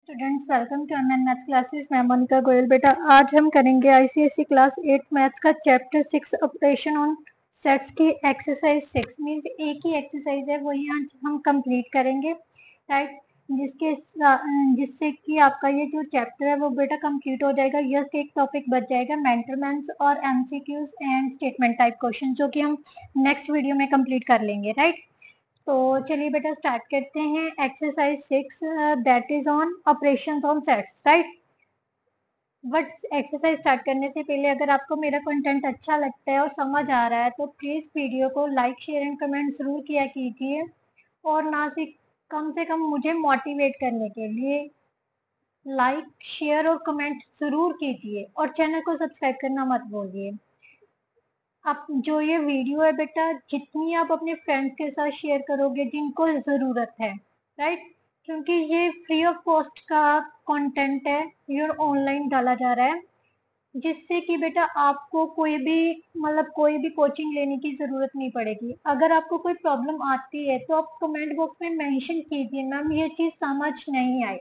Students welcome to online maths classes. मैं मोनिका गोयल। बेटा आज हम करेंगे आईसीएसई क्लास 8 मैथ्स का चैप्टर 6 ऑपरेशन ऑन सेट्स की एक्सरसाइज 6 मींस एक ही एक्सरसाइज है, वही आज हम कंप्लीट करेंगे, राइट। जिससे कि आपका ये जो चैप्टर है वो बेटा कंप्लीट हो जाएगा। जस्ट एक टॉपिक बच जाएगा, मेंटरमेंट्स और MCQs and statement type question, जो कि हम नेक्स्ट वीडियो में कंप्लीट कर लेंगे, राइट। तो चलिए बेटा स्टार्ट करते हैं exercise 6 that is on operations on sets, right. But exercise start करने से पहले अगर आपको मेरा कंटेंट अच्छा लगता है और समझ आ रहा है तो प्लीज वीडियो को लाइक शेयर एंड कमेंट जरूर किया कीजिए, और ना से कम मुझे मोटिवेट करने के लिए लाइक शेयर और कमेंट जरूर कीजिए, और चैनल को सब्सक्राइब करना मत भूलिए। आप जो ये वीडियो है बेटा, जितनी आप अपने फ्रेंड्स के साथ शेयर करोगे जिनको ज़रूरत है, राइट, क्योंकि ये फ्री ऑफ कॉस्ट का कंटेंट है, ये ऑनलाइन डाला जा रहा है, जिससे कि बेटा आपको कोई भी कोचिंग लेने की ज़रूरत नहीं पड़ेगी। अगर आपको कोई प्रॉब्लम आती है तो आप कमेंट बॉक्स में मेंशन कीजिए, मैम ये चीज़ समझ नहीं आई,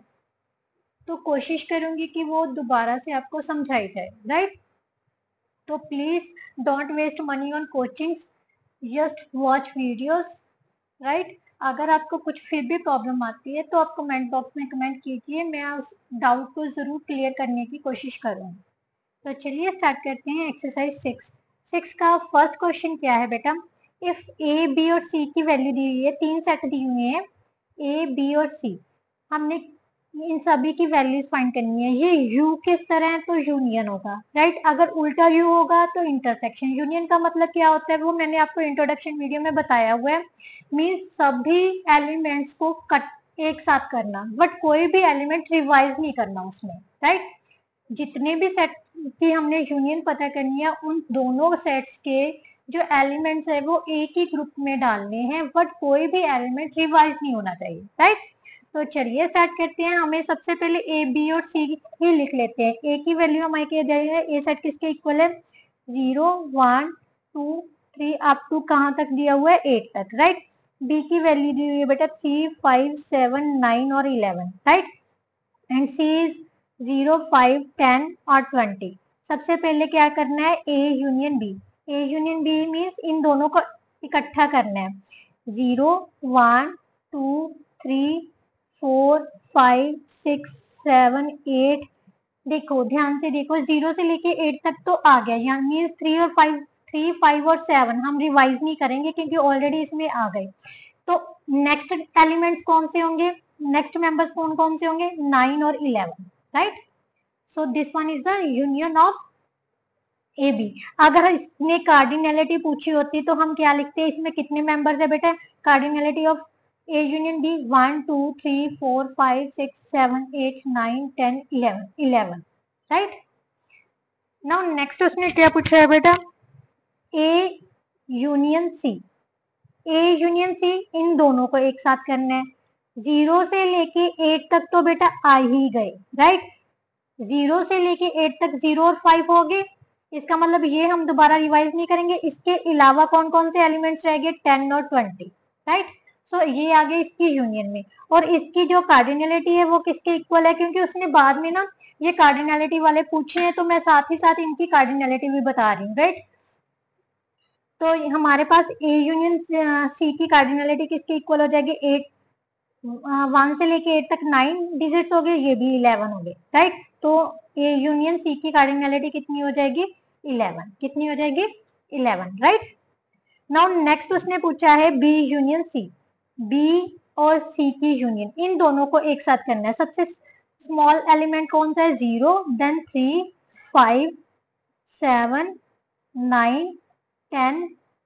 तो कोशिश करूंगी कि वो दोबारा से आपको समझाई जाए, राइट। तो please don't waste money on coachings, just watch videos, right. अगर आपको कुछ फिर भी प्रॉब्लम आती है तो आप कमेंट बॉक्स में कमेंट कीजिए, मैं उस डाउट को जरूर क्लियर करने की कोशिश करूंगी। तो चलिए स्टार्ट करते हैं एक्सरसाइज 6 का फर्स्ट क्वेश्चन क्या है बेटा। इफ ए बी और सी की वैल्यू दी हुई है, तीन सेट दी हुई है ए बी और सी, हमने इन सभी की वैल्यूज फाइंड करनी है। ये यू किस तरह है तो यूनियन होगा, राइट। अगर उल्टा यू होगा तो इंटरसेक्शन। यूनियन का मतलब क्या होता है वो मैंने आपको इंट्रोडक्शन वीडियो में बताया हुआ है, मीन्स सभी एलिमेंट्स को कट एक साथ करना, बट कोई भी एलिमेंट रिवाइज नहीं करना उसमें, राइट। जितने भी सेट की हमने यूनियन पता करनी है, उन दोनों सेट्स के जो एलिमेंट्स है वो एक ही ग्रुप में डालने हैं, बट कोई भी एलिमेंट रिवाइज नहीं होना चाहिए, राइट। तो चलिए स्टार्ट करते हैं। हमें सबसे पहले ए बी और सी ही लिख लेते हैं। ए की वैल्यू हमारे क्या जाएगा, ए सेट किसके इक्वल है, 0 1 2 3 अप टू कहाँ तक दिया हुआ है, 8 तक, राइट। बी की वैल्यू दी हुई है बेटा 3 5 7 9 और 11, राइट। एंड सी इज 0 5 10 और 20। सबसे पहले क्या करना है, A union B. A union B means इन दोनों को इकट्ठा करना है। 0 1 2 3 4 5 6 7 8। देखो ध्यान से देखो, 0 से लेके 8 तक तो आ गया, यहाँ मीन्स 3 और 5, 3 5 और 7 हम रिवाइज नहीं करेंगे क्योंकि ऑलरेडी इसमें आ गए। तो नेक्स्ट एलिमेंट्स कौन से होंगे, नेक्स्ट मेंबर्स कौन कौन से होंगे, 9 और 11, right. So this one is the union of A B. अगर इसने कार्डिनलिटी पूछी होती तो हम क्या लिखते हैं, इसमें कितने मेंबर्स है बेटा, cardinality of A union B 1 2 3 4 5 6 7 8 9 10 11, right. Now next उसने क्या पूछा है बेटा, A union C. A union C इन दोनों को एक साथ करना है। 0 से लेके 8 तक तो बेटा आ ही गए, राइट। 0 से लेके 8 तक 0 और 5 हो गए, इसका मतलब ये हम दोबारा रिवाइज नहीं करेंगे। इसके अलावा कौन कौन से एलिमेंट्स रह गए, 10 और 20, राइट। सो ये आ गए इसकी यूनियन में। और इसकी जो कार्डिनलिटी है वो किसके इक्वल है, क्योंकि उसने बाद में ना ये कार्डिनलिटी वाले पूछे हैं, तो मैं साथ ही साथ इनकी कार्डिनलिटी भी बता रही हूँ, राइट। तो हमारे पास ए यूनियन सी की कार्डिनलिटी किसके इक्वल हो जाएगी, 8, 1 से लेके 8 तक 9 डिजिट्स हो गए, ये भी 11 हो गए, राइट। तो ए यूनियन सी की कार्डिनलिटी कितनी हो जाएगी, 11। कितनी हो जाएगी, 11, राइट। नाउ नेक्स्ट उसने पूछा है बी यूनियन सी। बी और सी की यूनियन, इन दोनों को एक साथ करना है। सबसे स्मॉल एलिमेंट कौन सा है, 0, देन 3 5 7 9 10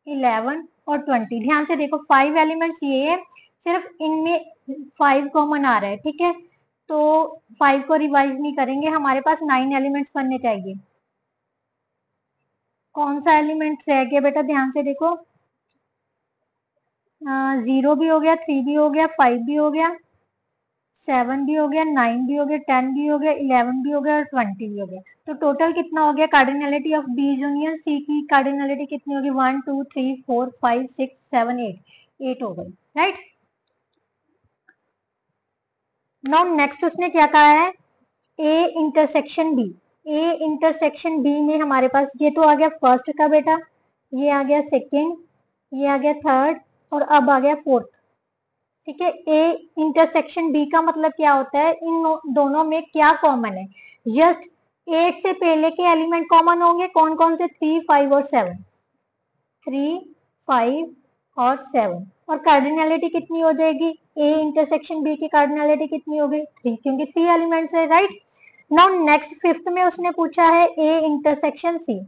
11 और 20। ध्यान से देखो 5 एलिमेंट्स ये है, सिर्फ इनमें 5 कॉमन आ रहा है, ठीक है। तो 5 को रिवाइज नहीं करेंगे, हमारे पास 9 एलिमेंट्स बनने चाहिए। कौन सा एलिमेंट रह गया बेटा, ध्यान से देखो, 0 भी हो गया, 3 भी हो गया, 5 भी हो गया, 7 भी हो गया, 9 भी हो गया, 10 भी हो गया, 11 भी हो गया और 20 भी हो गया। तो टोटल कितना हो गया, cardinality of B union C की कार्डिनलिटी कितनी होगी, 1 2 3 4 5 6 7 8 हो गई, राइट। नाउ नेक्स्ट उसने क्या कहा है, A intersection B. A intersection B में हमारे पास ये तो आ गया फर्स्ट का बेटा, ये आ गया सेकंड, ये आ गया थर्ड, और अब आ गया फोर्थ। ठीक है, ए इंटरसेक्शन बी का मतलब क्या होता है, इन दोनों में क्या कॉमन है, जस्ट 8 से पहले के एलिमेंट कॉमन होंगे, कौन कौन से, 3, 5 और 7, 3, 5 और 7, और कार्डिनलिटी कितनी हो जाएगी, ए इंटरसेक्शन बी की कार्डिनलिटी कितनी हो गई, 3, क्योंकि 3 एलिमेंट्स है, राइट। नाउ नेक्स्ट फिफ्थ में उसने पूछा है A intersection C.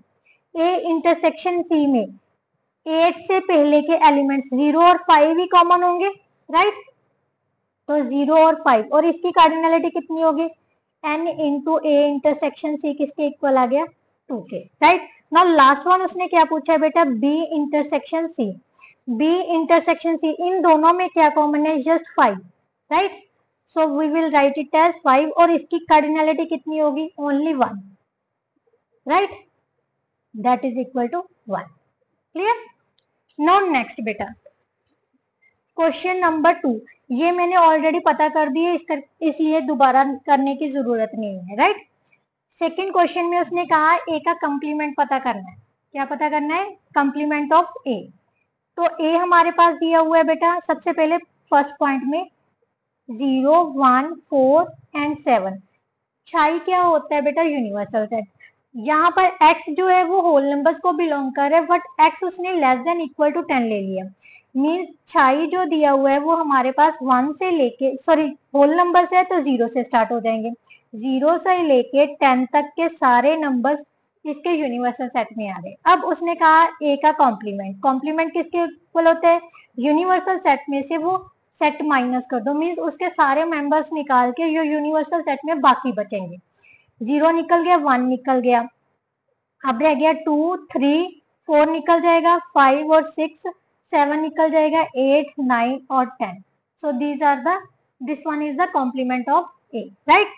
A intersection सी में 8 से पहले के एलिमेंट्स 0 और 5 ही कॉमन होंगे, राइट। तो 0 और 5, और इसकी कार्डिनलिटी कितनी होगी, n into A intersection C किसके इक्वल आ गया, 2 के, राइट। नाउ लास्ट वन उसने क्या पूछा है बेटा, B intersection C. B intersection C, इन दोनों में क्या कॉमन है, just 5, right. So we will write it as 5, और इसकी कार्डिनलिटी कितनी होगी, only 1, right, that is equal to 1। Clear. Now next बेटा, क्वेश्चन नंबर 2, ये मैंने ऑलरेडी पता कर दिए, इसलिए दोबारा करने की जरूरत नहीं है, राइट। सेकंड क्वेश्चन में उसने कहा ए का कंप्लीमेंट पता करना है। क्या पता करना है, कंप्लीमेंट ऑफ ए। तो ए हमारे पास दिया हुआ है बेटा, सबसे पहले फर्स्ट पॉइंट में 0, 1, 4 एंड 7। छाई क्या होता है बेटा, यूनिवर्सल सेट। यहाँ पर x जो है वो होल नंबर्स को बिलोंग कर है, बट x उसने लेस देन इक्वल टू 10 ले लिया। मीन्स छाई जो दिया हुआ है वो हमारे पास 1 से लेके, सॉरी होल नंबर है तो 0 से स्टार्ट हो जाएंगे, 0 से लेके 10 तक के सारे नंबर्स इसके यूनिवर्सल सेट में आ गए। अब उसने कहा ए का कॉम्प्लीमेंट, कॉम्प्लीमेंट किसके इक्वल होता है, यूनिवर्सल सेट में से वो सेट माइनस कर दो, मीन्स उसके सारे मेंबर्स निकाल के ये यूनिवर्सल सेट में बाकी बचेंगे। 0 निकल गया, 1 निकल गया, अब रह गया 2, 3, 4 निकल जाएगा, 5 और 6, 7 निकल जाएगा, 8, 9 और 10। So these are the, this one is the complement of A, right.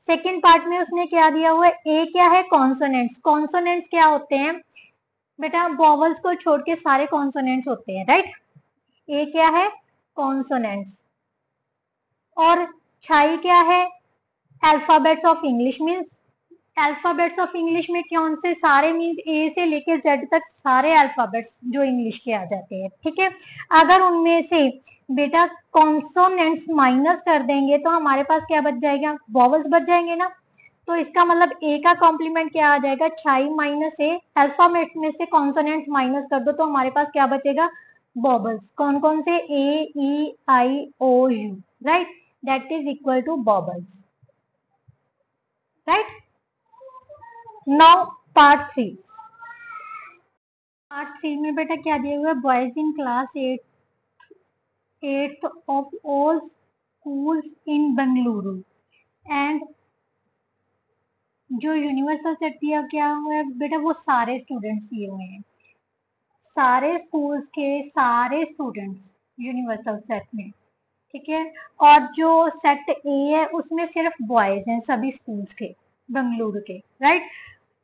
Second part में उसने क्या दिया हुआ है, ए क्या है, कॉन्सोनेंट्स। कॉन्सोनेंट्स क्या होते हैं बेटा, वॉवल्स को छोड़ के सारे कॉन्सोनेंट्स होते हैं, राइट। ए क्या है, कॉन्सोनेंट्स। और छाई क्या है, alphabets of English. Means alphabets of English में कौन से, सारे मीन्स ए से लेके जेड तक सारे अल्फाबेट्स जो इंग्लिश के आ जाते हैं, ठीक है। अगर उनमें से बेटा कॉन्सोनेंट्स माइनस कर देंगे तो हमारे पास क्या बच जाएगा, वॉवल्स बच जाएंगे ना। तो इसका मतलब ए का कॉम्प्लीमेंट क्या आ जाएगा, छाई माइनस ए, अल्फाबेट में से कॉन्सोनेंट्स माइनस कर दो तो हमारे पास क्या बचेगा, बॉबल्स। कौन कौन से, A, E, I, O, U, right, that is equal to vowels, right. Now part 3। Part 3 में बेटा क्या दिया हुआ है, boys in class 8th of all schools in Bengaluru and, जो यूनिवर्सल सेट दिया क्या हुआ है बेटा, वो सारे स्टूडेंट्स दिए हुए हैं, सारे स्कूल्स के सारे स्टूडेंट्स यूनिवर्सल सेट में, ठीक है। और जो सेट ए है उसमें सिर्फ बॉयज हैं, सभी स्कूल्स के, बेंगलुरु के, राइट।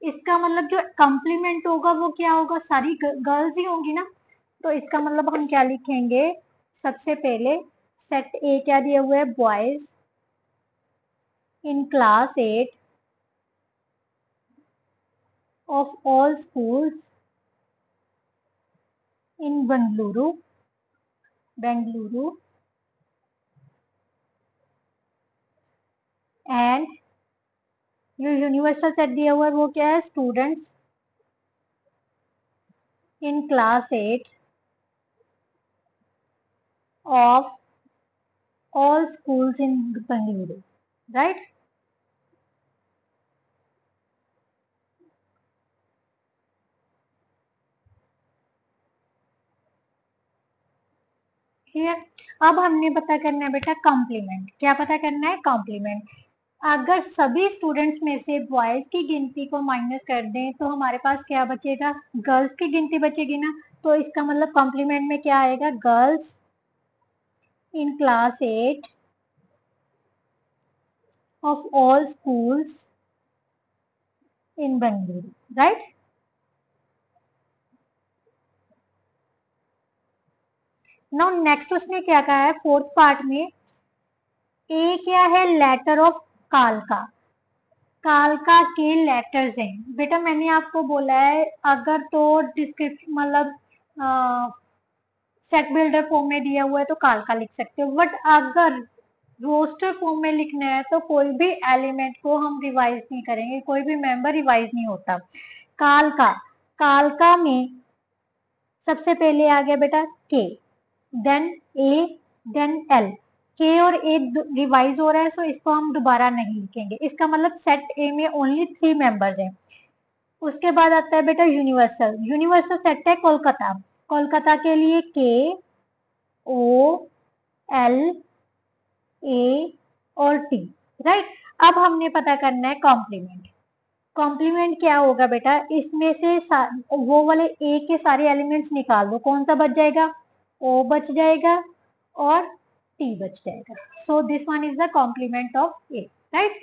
इसका मतलब जो कंप्लीमेंट होगा वो क्या होगा, सारी गर्ल्स ही होंगी ना। तो इसका मतलब हम क्या लिखेंगे, सबसे पहले सेट ए क्या दिया हुआ है, boys in class 8 of all schools in Bengaluru, Bengaluru and जो यूनिवर्सल सेट दिया हुआ है वो क्या है, students in class 8 of all schools in Bengaluru, right. Clear. अब हमने पता करना है बेटा कॉम्प्लीमेंट। क्या पता करना है, कॉम्प्लीमेंट। अगर सभी स्टूडेंट्स में से बॉयज की गिनती को माइनस कर दें तो हमारे पास क्या बचेगा, गर्ल्स की गिनती बचेगी ना। तो इसका मतलब कॉम्प्लीमेंट में क्या आएगा, girls in class 8 of all schools in Bengaluru, right. Now next उसने क्या कहा है फोर्थ पार्ट में, ए क्या है? लेटर ऑफ कालका। कालका के लेटर्स हैं बेटा। मैंने आपको बोला है अगर तो डिस्क्रिप्शन मतलब सेट बिल्डर फॉर्म में दिया हुआ है तो कालका लिख सकते हो, बट अगर रोस्टर फॉर्म में लिखना है तो कोई भी एलिमेंट को हम रिवाइज नहीं करेंगे, कोई भी मेंबर रिवाइज नहीं होता। कालका, कालका में सबसे पहले आ गया बेटा के, देन ए, देन एल। के और ए रिवाइज हो रहा है, सो इसको हम दोबारा नहीं लिखेंगे। इसका मतलब सेट ए में ओनली 3 मेंबर्स हैं। उसके बाद आता है बेटा यूनिवर्सल। यूनिवर्सल सेट है कोलकाता। कोलकाता के लिए के, ओ, एल, ए और टी, राइट। अब हमने पता करना है कॉम्प्लीमेंट। कॉम्प्लीमेंट क्या होगा बेटा? इसमें से वो वाले ए के सारे एलिमेंट्स निकाल दो, कौन सा बच जाएगा? ओ बच जाएगा और टी बच जाएगा। So this one is the complement of A, right.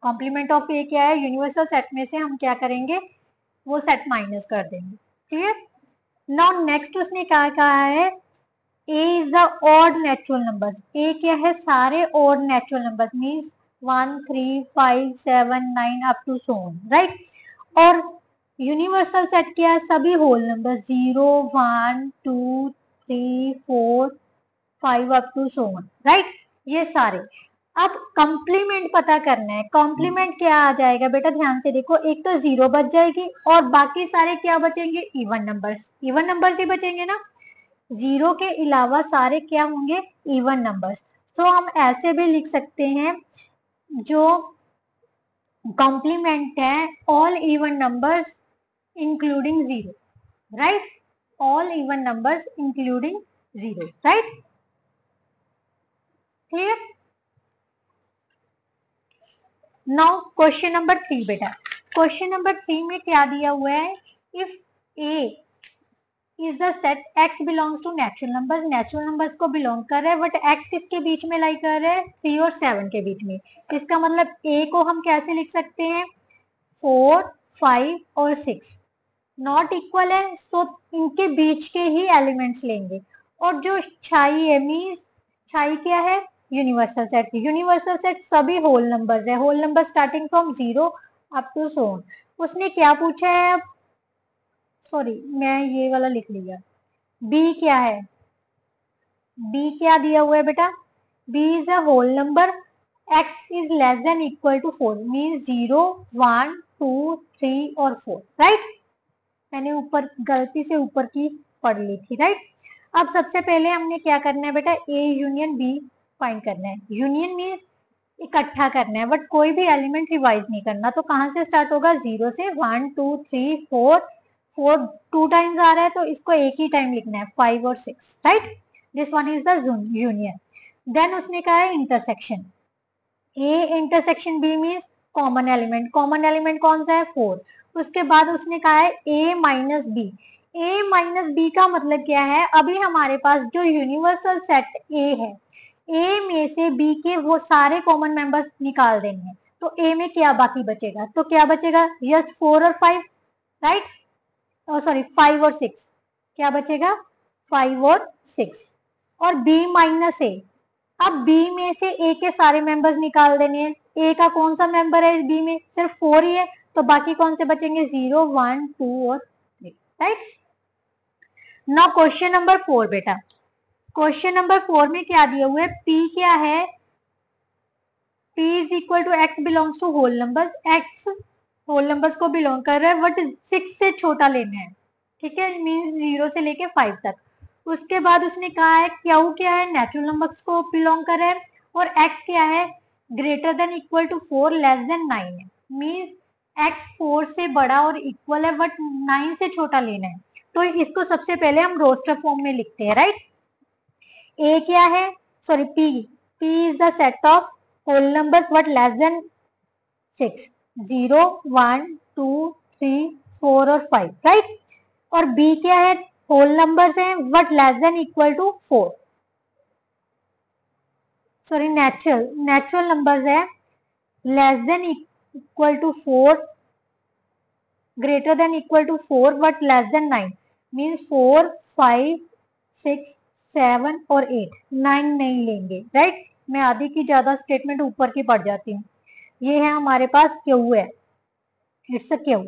Complement of A क्या है? यूनिवर्सल सेट में से हम क्या करेंगे? वो सेट माइनस कर देंगे। क्लियर? नाउ नेक्स्ट उसने क्या कहा है? A is the odd natural numbers. A क्या है? सारे odd natural numbers means 1, 3, 5, 7, 9 up to so on, right? और यूनिवर्सल सेट क्या है? सभी whole number 0, 1, 2, 3, 4, 5 up to so on, right? ये सारे। अब कॉम्प्लीमेंट पता करना है। कॉम्प्लीमेंट क्या आ जाएगा बेटा? ध्यान से देखो, एक तो 0 बच जाएगी और बाकी सारे क्या बचेंगे? Even numbers. इवन नंबर्स ही बचेंगे ना। 0 के अलावा सारे क्या होंगे? Even numbers. सो हम ऐसे भी लिख सकते हैं जो कॉम्प्लीमेंट है, all even numbers including 0, right. All even numbers including 0, right. Clear? Now question number 3 बेटा। क्वेश्चन नंबर 3 में क्या दिया हुआ है? If A is the set x belongs to natural number. Natural numbers को बिलोंग कर रहा है, बट x किसके बीच में लाई कर रहा है? 3 और 7 के बीच में। इसका मतलब a को हम कैसे लिख सकते हैं? 4, 5 और 6 नॉट इक्वल है, सो इनके बीच के ही एलिमेंट्स लेंगे। और जो छाई है मीन्स छाई क्या है? Universal set. यूनिवर्सल सेट सभी होल नंबर्स है। Whole number starting from 0 up to so on. उसने क्या पूछा है? अब सॉरी, मैं ये वाला लिख लिया। बी क्या है? बी क्या दिया हुआ है बेटा? B is a whole number, x is less than equal to 4 mean 0, 1, 2, 3 और 4, राइट। मैंने ऊपर गलती से ऊपर की पढ़ ली थी, राइट। अब सबसे पहले हमने क्या करना है बेटा? ए यूनियन बी फाइंड करना है। यूनियन मीन्स इकट्ठा करना है, बट कोई भी एलिमेंट रिवाइज नहीं करना। तो कहां से स्टार्ट होगा? 0 से। 1, 2, 3, 4, 4 2 टाइम्स आ रहा है तो इसको एक ही टाइम लिखना है, 5 और 6, right. This one is the union. Then उसने कहा है intersection. A intersection B means common element. Common element कौन सा है? 4। उसके बाद उसने कहा है A minus B. A minus B का मतलब क्या है? अभी हमारे पास जो यूनिवर्सल सेट ए है, ए में से बी के वो सारे कॉमन मेंबर्स निकाल देंगे, तो ए में क्या बाकी बचेगा? तो क्या बचेगा? जस्ट 4 और 5, राइट। सॉरी 5 और 6। क्या बचेगा? 5 और 6। और बी माइनस ए। अब बी में से ए के सारे मेंबर्स निकाल देने हैं। ए का कौन सा मेंबर है? बी में सिर्फ 4 ही है, तो बाकी कौन से बचेंगे? 0, 1, 2 और 3, राइट। नाउ क्वेश्चन नंबर 4 बेटा। क्वेश्चन नंबर 4 में क्या दिया हुआ है? पी क्या है? P is equal to x belongs to whole numbers. x whole numbers को बिलोंग कर रहा है, बट 6 से छोटा लेना है, ठीक है। मीन्स 0 से लेके 5 तक। उसके बाद उसने कहा है Q क्या है? नेचुरल नंबर्स को बिलोंग कर रहा है। और x क्या है? Greater than equal to 4 less than 9 है। मीन्स x 4 से बड़ा और इक्वल है, बट 9 से छोटा लेना है। तो इसको सबसे पहले हम रोस्टर फॉर्म में लिखते हैं, राइट। A क्या है? Sorry P is the set of whole numbers but less than 6, 0, 1, 2, 3, 4 और 5, राइट। और B क्या है? होल नंबर्स हैं but less than equal to 4, sorry natural numbers है less than equal to 4, greater than equal to 4 but less than 9। Means 4, 5, 6, 7 और 8, 9 नहीं लेंगे, right. मैं आधी की ज्यादा स्टेटमेंट ऊपर की पढ़ जाती हूँ। ये है हमारे पास क्यू है, इट्स अ क्यू,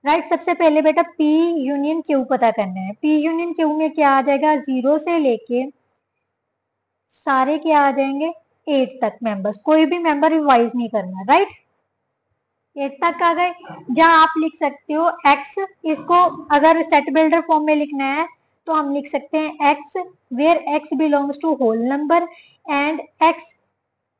राइट। सबसे पहले बेटा पी यूनियन क्यू पता करना है। पी यूनियन क्यू में क्या आ जाएगा, 0 से लेके सारे क्या आ जाएंगे 8 तक मेंबर्स, कोई भी मेंबर रिवाइज नहीं करना, राइट। 8 तक आ गए, जहां आप लिख सकते हो एक्स, इसको अगर सेट बिल्डर फॉर्म में लिखना है तो हम लिख सकते हैं x where x belongs to whole number and x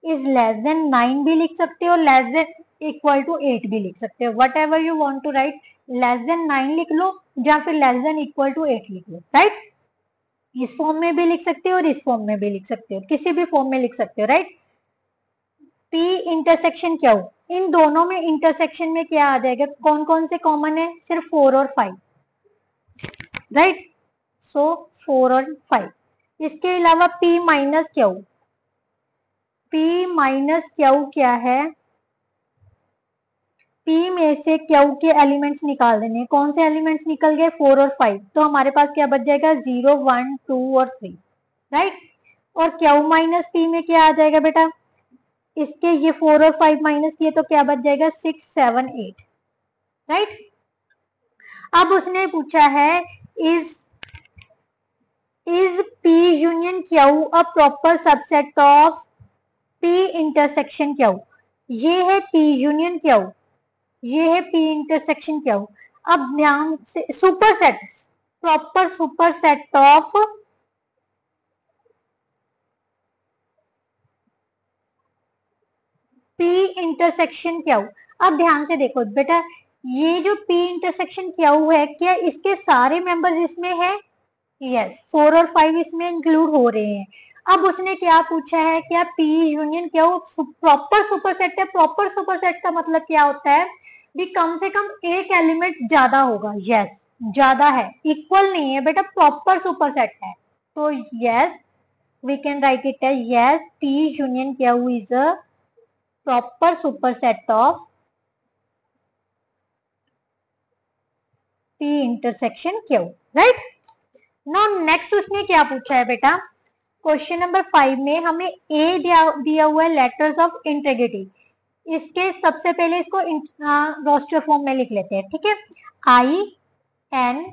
is less than 9 भी लिख सकते हो, लेस देन इक्वल टू 8 भी लिख सकते हो, whatever you want to write. Less than 9 लिख लो या फिर लेस देन इक्वल टू 8 लिख लो, राइट। इस फॉर्म में भी लिख सकते हो और इस फॉर्म में भी लिख सकते हो, किसी भी फॉर्म में लिख सकते हो, राइट। पी इंटरसेक्शन क्या हो, इन दोनों में इंटरसेक्शन में क्या आ जाएगा, कौन कौन से कॉमन है, सिर्फ 4 और 5, राइट। सो 4 और 5, इसके अलावा P minus Q, P minus Q क्या है, पी में से क्यू के एलिमेंट्स निकाल देने, कौन से एलिमेंट्स निकल गए 4 और 5, तो हमारे पास क्या बच जाएगा 0 1 2 और 3, राइट। और क्यू माइनस पी में क्या आ जाएगा बेटा, इसके ये 4 और 5 माइनस किए तो क्या बच जाएगा 6 7 8, राइट। अब उसने पूछा है is P union Q a proper subset of P intersection Q, ये है पी यूनियन क्यू, ये है पी इंटरसेक्शन क्यू। अब ध्यान से super set, proper super set of P intersection Q. अब ध्यान से देखो बेटा, ये जो पी इंटरसेक्शन क्यू है, क्या इसके सारे मेंबर्स इसमें है, यस 4 और 5 इसमें इंक्लूड हो रहे हैं। अब उसने क्या पूछा है, क्या P union Q proper super set है। प्रॉपर सुपर सेट का मतलब क्या होता है भी कम से कम एक एलिमेंट ज्यादा होगा, यस ज्यादा है, इक्वल नहीं है बेटा, प्रॉपर सुपर सेट है। तो yes we can write it है, yes P union Q is a proper superset of P intersection Q, right. Now next उसने क्या पूछा है बेटा, क्वेश्चन नंबर 5 में हमें ए दिया हुआ है लेटर्स ऑफ इंटेग्रिटी, इसके सबसे पहले इसको रोस्टर फॉर्म में लिख लेते हैं, ठीक है। I N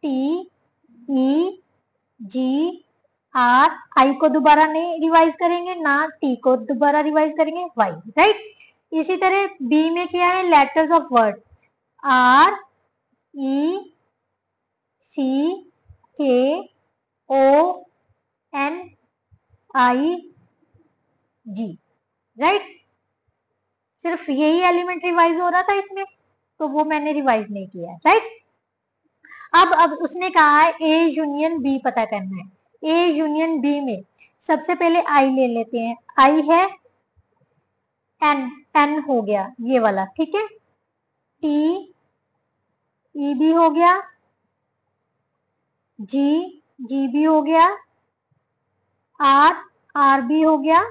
T E G R, I को दोबारा नहीं रिवाइज करेंगे, ना टी को दोबारा रिवाइज करेंगे, वाई, राइट। इसी तरह बी में क्या है letters of word, R E C K O N I ji, right. सिर्फ यही एलिमेंट रिवाइज हो रहा था इसमें, तो वो मैंने रिवाइज नहीं किया, राइट। अब उसने कहा है ए यूनियन बी पता करना है। ए यूनियन बी में सबसे पहले आई ले लेते हैं, आई है एन, एन हो गया ये वाला, ठीक है। टी ई भी हो गया, जी जी भी हो गया, आर आर भी हो गया,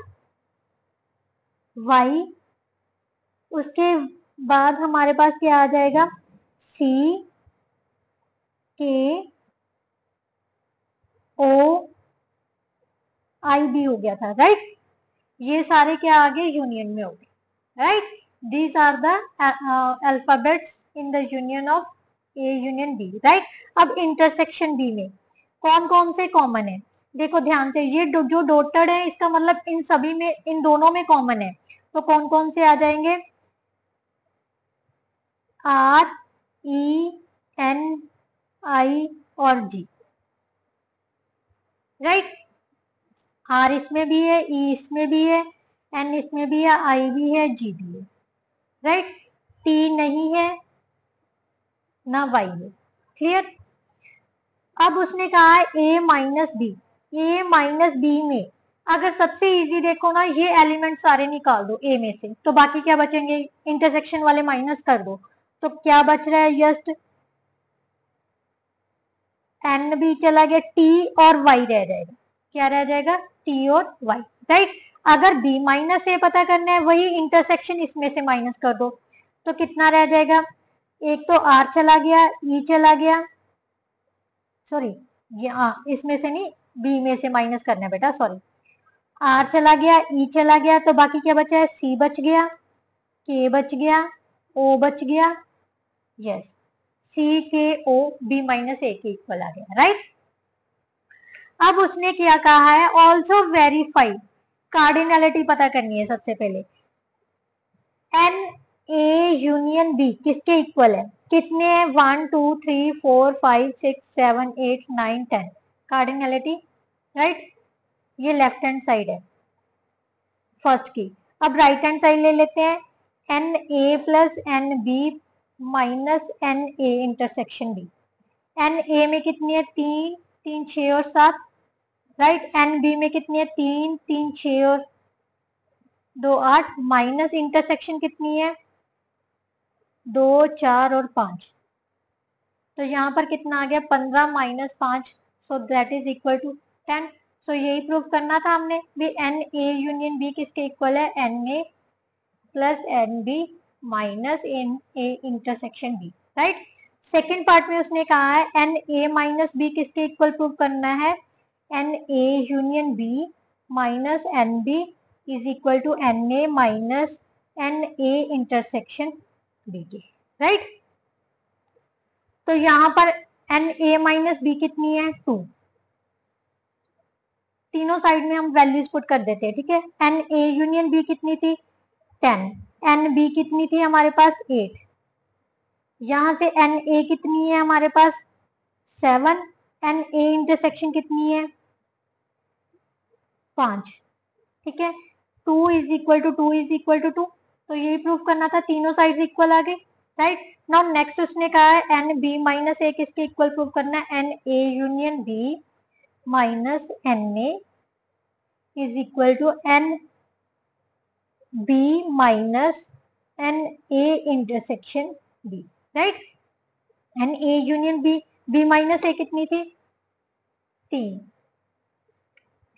वाई, उसके बाद हमारे पास क्या आ जाएगा सी के ओ आई भी हो गया था, राइट। ये सारे क्या आ गए यूनियन में हो गए, right. These are the alphabets in the union of A union B, right. अब इंटरसेक्शन बी में कौन कौन से कॉमन है, देखो ध्यान से, ये जो डॉटेड है इसका मतलब इन सभी में, इन दोनों में कॉमन है, तो कौन कौन से आ जाएंगे, आर ई एन आई और जी, राइट। आर इसमें भी है, ई इसमें भी है, एन इसमें भी है, आई भी है, जी भी है, राइट। टी नहीं है ना वाई है, क्लियर। अब उसने कहा है A minus B, A minus B में अगर सबसे इजी देखो ना, ये एलिमेंट सारे निकाल दो ए में से, तो बाकी क्या बचेंगे, इंटरसेक्शन वाले माइनस कर दो, तो क्या बच रहा है, जस्ट एन भी चला गया, टी और वाई रह जाएगा, क्या रह जाएगा टी और वाई, राइट। अगर बी माइनस ए पता करना है, वही इंटरसेक्शन इसमें से माइनस कर दो, तो कितना रह जाएगा, एक तो आर चला गया, ई चला गया, सॉरी ये इसमें से नहीं, बी में से माइनस करना है बेटा, सॉरी, आर चला गया, ई चला गया, तो बाकी क्या बचा है, सी बच गया, के बच गया, ओ बच गया, यस, सी के ओ बी माइनस ए के इक्वल आ गया, राइट। अब उसने क्या कहा है, ऑल्सो वेरीफाई, कार्डिनलिटी पता करनी है सबसे पहले। एन ए यूनियन बी किसके इक्वल है, कितने हैं, 1 2 3 4 5 6 7 8 9 10, कार्डिनलिटी, राइट। ये लेफ्ट हैंड साइड है फर्स्ट की। अब राइट हैंड साइड ले लेते हैं, n A plus N B minus N A intersection B. N A में कितनी है, 3 3 6 और 7, राइट। एन बी में कितनी है, 3 3 6 और 2 8, माइनस इंटरसेक्शन कितनी है, 2 4 और 5, तो यहाँ पर कितना आ गया, 15 minus 5, so that is equal to 10। So यही प्रूव करना था हमने भी, एन ए यूनियन बी किसके इक्वल है, N A plus N B minus N A intersection B, right. Second part में उसने कहा है एन ए माइनस बी किसके इक्वल प्रूव करना है, N A union B minus n B is equal to n A minus N A intersection B के, right. तो यहां पर एन ए माइनस बी कितनी है, 2, तीनों साइड में हम वैल्यूज पुट कर देते हैं, ठीक है। एन ए यूनियन बी कितनी थी, 10, एन बी कितनी थी हमारे पास, 8, यहां से एन ए कितनी है हमारे पास, 7, एन ए इंटरसेक्शन कितनी है, 5, ठीक है। 2 is equal to 2 is equal to 2, तो यही प्रूफ करना था, तीनों साइड्स इक्वल आ गए, राइट। नाउ नेक्स्ट उसने कहा है एन बी माइनस ए किसके इक्वल प्रूफ करना है, N A union B minus N A is equal to N B minus N A intersection B, right. N A union B, B minus A कितनी थी, 3,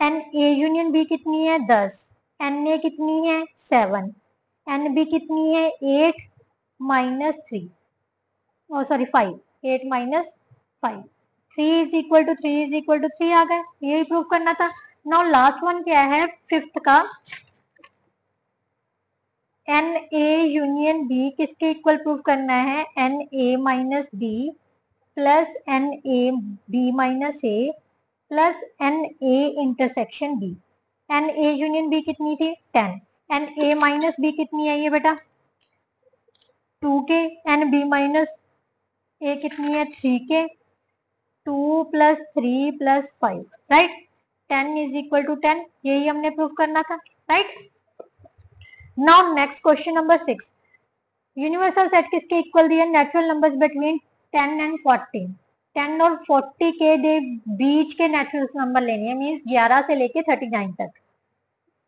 N A union B कितनी है, 10, N A कितनी है, 7, N B कितनी है, 8 minus 3, oh sorry 5, 8 minus 5, 3 is equal to 3 is equal to 3 आ गए, यही प्रूव करना था। नाउ लास्ट वन क्या है, फिफ्थ का, एन ए यूनियन बी किसके इक्वल प्रूव करना है, N A minus B plus N A B minus A plus N A intersection B. N A union B कितनी थी, 10, एन ए माइनस बी कितनी है ये बेटा, 2 के, एन बी माइनस ए कितनी है, 3 के, 2 plus 3 plus 5, right. 10 is equal to 10, यही हमने प्रूव करना था, right. Now next question number 6, universal set किसके इक्वल दिया, नेचुरल नंबर्स बिटवीन 10 एंड 40, 10 और 40 के बीच के नेचुरल नंबर लेने हैं, मींस 11 से लेके 39 तक,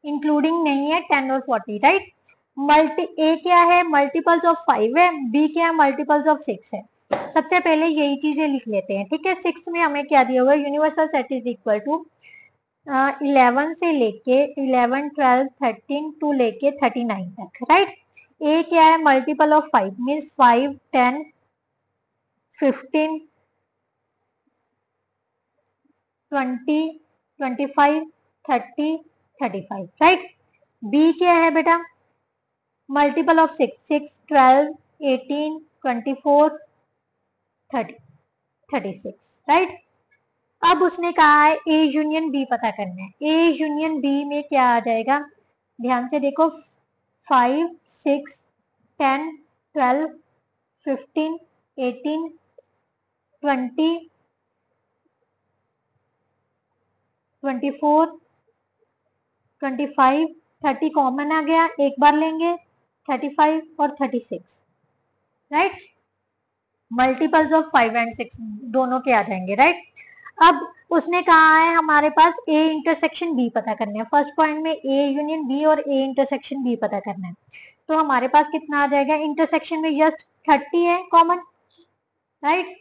इंक्लूडिंग नहीं है 10 और 40, राइट। मल्टी ए क्या है, मल्टीपल्स ऑफ 5 है, बी क्या है, मल्टीपल्स ऑफ 6 है। सबसे पहले यही चीजें लिख लेते हैं, ठीक है। 6 में हमें क्या दिया हुआ है, universal set is equal to 11 से लेके 11 12 13 टू लेके 39 तक, राइट। ए क्या है, multiple of 5, means 5 10 15 20 25 30 35, right. B क्या है बेटा, मल्टीपल ऑफ 6, 6 12 18 24 30 36, राइट। अब उसने कहा है ए यूनियन बी पता करना है, ए यूनियन बी में क्या आ जाएगा, ध्यान से देखो, 5 6 10 12 15 18 20 24 25 30 कॉमन आ गया, एक बार लेंगे 35 और 36, राइट। मल्टीपल्स ऑफ 5 एंड 6 दोनों के आ जाएंगे, राइट। अब उसने कहा है हमारे पास ए इंटरसेक्शन बी पता करना है, फर्स्ट पॉइंट में ए यूनियन बी और ए इंटरसेक्शन बी पता करना है, तो हमारे पास कितना आ जाएगा, इंटरसेक्शन में जस्ट 30 है कॉमन, राइट।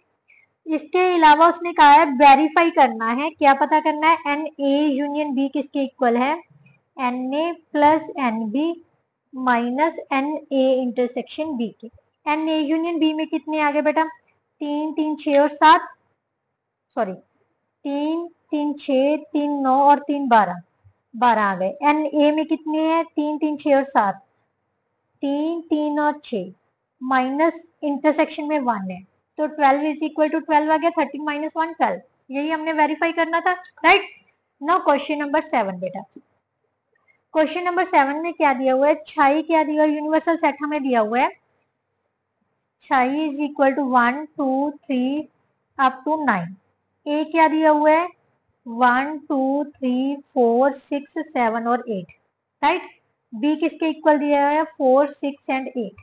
इसके अलावा उसने कहा है वेरीफाई करना है, क्या पता करना है, एन ए यूनियन बी किसके इक्वल है, N A plus N B minus N A intersection B के। एन ए यूनियन बी में कितने आ गए बेटा, 3 3 6 और 7, सॉरी 3 3 6 3 9 और 3 12, 12 आ गए। एन ए में कितने हैं, 3 3 6 और 7, 3 3 और 6 माइनस इंटरसेक्शन में 1 है, तो 12 इज इक्वल टू 12 आ गया, 13 माइनस 1 12। यही हमने वेरीफाई करना था, राइट। नाउ क्वेश्चन नंबर 7 बेटा। क्वेश्चन नंबर 7 में क्या दिया हुआ है, छाई क्या दिया, यूनिवर्सल सेट हमें दिया हुआ है, xi is equal to 1 2 3 up to 9। ए क्या दिया हुआ है, 1 2 3 4 6 7 और 8, राइट। बी किसके इक्वल दिया है, 4 6 एंड 8।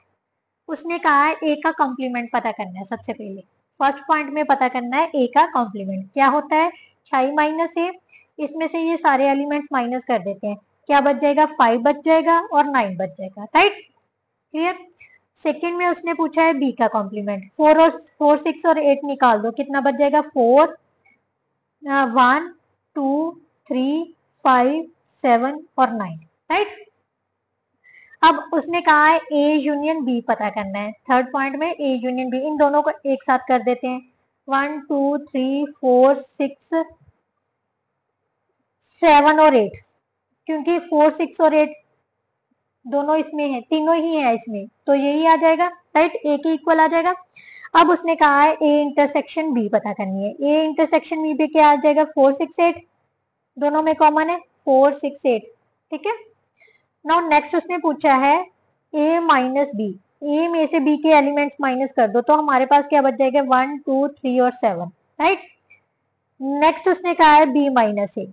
उसने कहा है ए का कॉम्प्लीमेंट पता करना है। सबसे पहले फर्स्ट पॉइंट में पता करना है ए का कॉम्प्लीमेंट क्या होता है, छाई माइनस ए, इसमें से ये सारे एलिमेंट्स माइनस कर देते हैं, क्या बच जाएगा, 5 बच जाएगा और 9 बच जाएगा, राइट। क्लियर। सेकेंड में उसने पूछा है बी का कॉम्प्लीमेंट, 4 6 और 8 निकाल दो, कितना बच जाएगा, 4 1 2 3 5 7 और 9, राइट। अब उसने कहा है ए यूनियन बी पता करना है। थर्ड पॉइंट में ए यूनियन बी, इन दोनों को एक साथ कर देते हैं, 1 2 3 4 6 7 और 8, क्योंकि 4 6 और 8 दोनों इसमें है, तीनों ही है इसमें, तो यही आ जाएगा, राइट, ए के इक्वल आ जाएगा। अब उसने कहा है ए इंटरसेक्शन बी पता करनी है। ए इंटरसेक्शन बी पे क्या आ जाएगा, 4 6 8, दोनों में कॉमन है 4 6 8, ठीक है। नाउ नेक्स्ट उसने पूछा है ए माइनस बी, ए में से बी के एलिमेंट्स माइनस कर दो, तो हमारे पास क्या बच जाएगा, 1 2 3 और 7, राइट। नेक्स्ट उसने कहा है बी माइनस ए,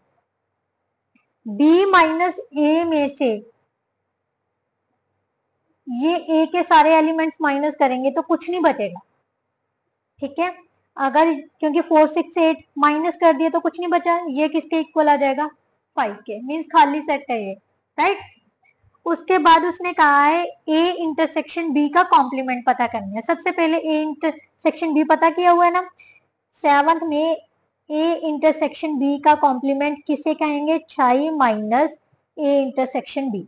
बी माइनस ए में से ये ए के सारे एलिमेंट्स माइनस करेंगे तो कुछ नहीं बचेगा, ठीक है। अगर क्योंकि 4 6 8 माइनस कर दिए तो कुछ नहीं बचा, ये किसके इक्वल आ जाएगा, 5 के, मीन्स खाली सेट है ये, राइट। उसके बाद उसने कहा है ए इंटरसेक्शन बी का कॉम्प्लीमेंट पता करना है। सबसे पहले ए इंटरसेक्शन बी पता किया हुआ है ना, 7th में ए इंटरसेक्शन बी का कॉम्प्लीमेंट किसे कहेंगे, xi minus A intersection B,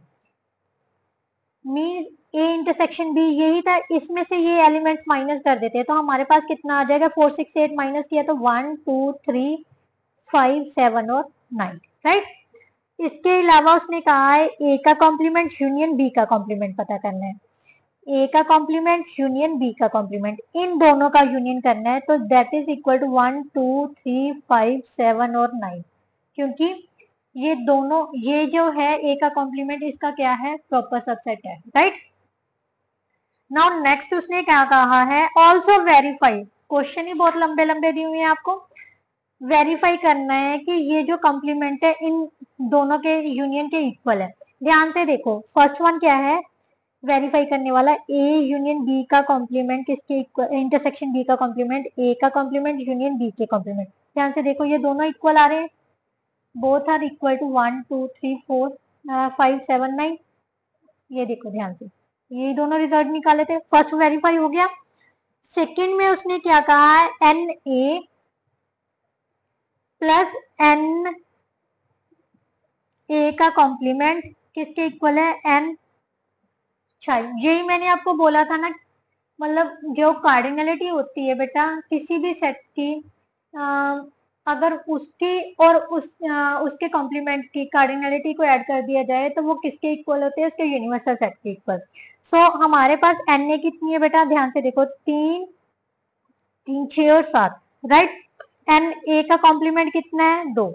mean A intersection B यही था, इसमें से ये एलिमेंट्स माइनस कर देते हैं, तो हमारे पास कितना आ जाएगा, 4 6 8 माइनस किया तो 1 2 3 5 7 और 9, राइट। इसके अलावा उसने कहा है ए का कॉम्प्लीमेंट यूनियन बी का कॉम्प्लीमेंट पता करना है। ए का कॉम्प्लीमेंट यूनियन बी का कॉम्प्लीमेंट, इन दोनों का यूनियन करना है, तो दैट इज इक्वल टू 1 2 3 5 7 और 9, क्योंकि ये दोनों, ये जो है ए का कॉम्प्लीमेंट, इसका क्या है, प्रॉपर सबसेट है, राइट। नाउ नेक्स्ट उसने क्या कहा है, ऑल्सो वेरीफाई, क्वेश्चन ही बहुत लंबे लंबे दिए हुए हैं आपको, वेरीफाई करना है कि ये जो कॉम्प्लीमेंट है इन दोनों के यूनियन के इक्वल है। ध्यान से देखो, फर्स्ट वन क्या है, वेरीफाई करने वाला, ए यूनियन बी का कॉम्प्लीमेंट किसके इक्वल, इंटरसेक्शन बी का कॉम्प्लीमेंट ए का कॉम्प्लीमेंट यूनियन बी के कॉम्प्लीमेंट। ध्यान से देखो, ये दोनों इक्वल आ रहे हैं, बोथ आर इक्वल टू 1 2 3 4 5 7 9, ये देखो ध्यान से, ये दोनों रिजल्ट निकाले थे, फर्स्ट वेरीफाई हो गया। सेकेंड में उसने क्या कहा है, N A plus N A का कॉम्प्लीमेंट किसके इक्वल है, एन छाई। यही मैंने आपको बोला था ना, मतलब जो कार्डिनलिटी होती है बेटा किसी भी सेट की, अगर उसकी और उसके कॉम्प्लीमेंट की कार्डिनलिटी को ऐड कर दिया जाए तो वो किसके इक्वल होते हैं, उसके यूनिवर्सल सेट के इक्वल। सो हमारे पास एन ए कितनी है बेटा, ध्यान से देखो, 3 3 6 और 7, राइट। एन ए का कॉम्प्लीमेंट कितना है, 2,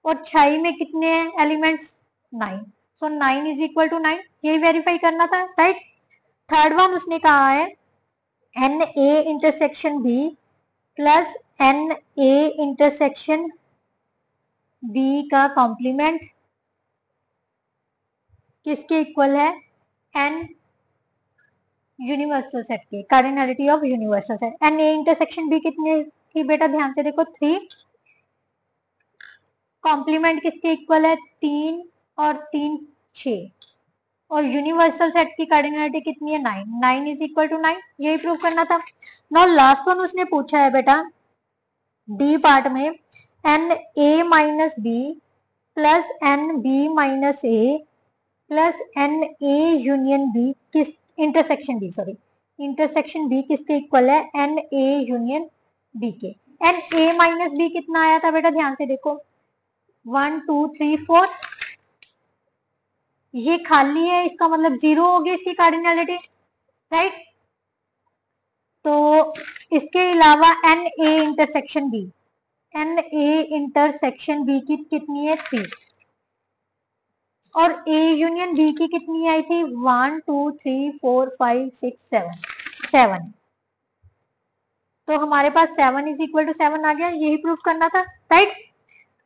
और छाई में कितने elements, 9, so 9 is equal to 9, यही वेरीफाई करना था, राइट। थर्ड वन उसने कहा है N A intersection B plus N A intersection B का कॉम्प्लीमेंट किसके इक्वल है, एन यूनिवर्सल सेट के, cardinality of universal set. N A intersection B कितने थी बेटा, ध्यान से देखो 3, कॉम्प्लीमेंट किसके इक्वल है, 3 और 3 6, और यूनिवर्सल सेट की कार्डिनलिटी कितनी है, 9, 9 इज इक्वल टू 9, यही प्रूव करना था। नाउ लास्ट वन उसने पूछा है बेटा डी पार्ट में, N A minus B plus N B minus A plus N A union B किस, intersection B, sorry intersection B किसके इक्वल है, एन ए यूनियन बी के। एन ए माइनस बी कितना आया था बेटा, ध्यान से देखो, 1 2 3 4, ये खाली है, इसका मतलब 0 हो गया इसकी कार्डिनैलिटी, राइट। तो इसके अलावा n A intersection B, n A intersection B की कितनी है 3, और ए यूनियन बी की कितनी आई थी 1 2 3 4 5 6 7, तो हमारे पास 7 इज इक्वल टू 7 आ गया, यही प्रूफ करना था, राइट।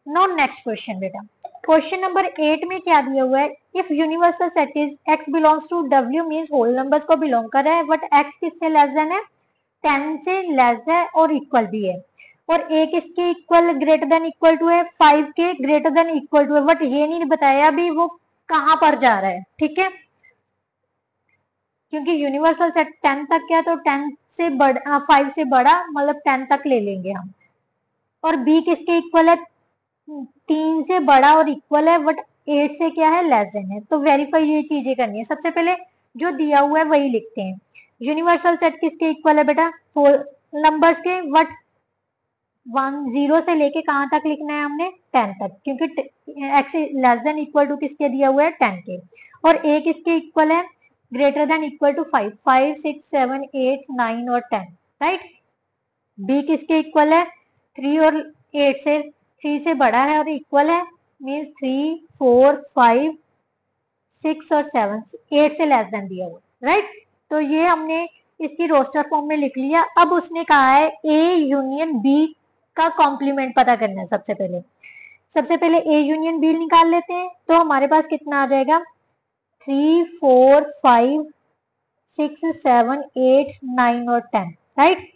नो नेक्स्ट क्वेश्चन बेटा, क्वेश्चन नंबर 8 में क्या दिया हुआ है, if universal set is x belongs to w means whole numbers को बिलोंग कर रहा है, बट x किससे लेस देन है 10 से लेस है और इक्वल भी है, और a किसके equal greater than equal to है 5 के ग्रेटर देन इक्वल टू है, बट ये नहीं बताया अभी वो कहां पर जा रहा है, ठीक है, क्योंकि यूनिवर्सल सेट 10 तक क्या, तो 10 से बड़ा 5 से बड़ा मतलब 10 तक ले लेंगे हम, और b किसके इक्वल है 3 से बड़ा और इक्वल है, बट 8 से क्या है लेस देन है, तो वेरीफाई ये चीजें करनी है। सबसे पहले जो दिया हुआ है वही लिखते हैं, यूनिवर्सल सेट किसके इक्वल है बेटा होल नंबर्स के, बट 0 से लेके कहां तक लिखना है हमने 10 तक, क्योंकि x less than equal to किसके दिया हुआ है 10 के, और a किसके इक्वल है ग्रेटर देन इक्वल टू 5 5 6 7 8 9 और 10, राइट। b किसके इक्वल है 3 और 8 से 3 से बड़ा है और इक्वल है, मीन्स 3 4 5 6 और 7 8 से लेस देन दिया हुआ, राइट। तो ये हमने इसकी रोस्टर फॉर्म में लिख लिया। अब उसने कहा है ए यूनियन बी का कॉम्प्लीमेंट पता करना है। सबसे पहले ए यूनियन बी निकाल लेते हैं, तो हमारे पास कितना आ जाएगा 3 4 5 6 7 8 9 और 10, राइट।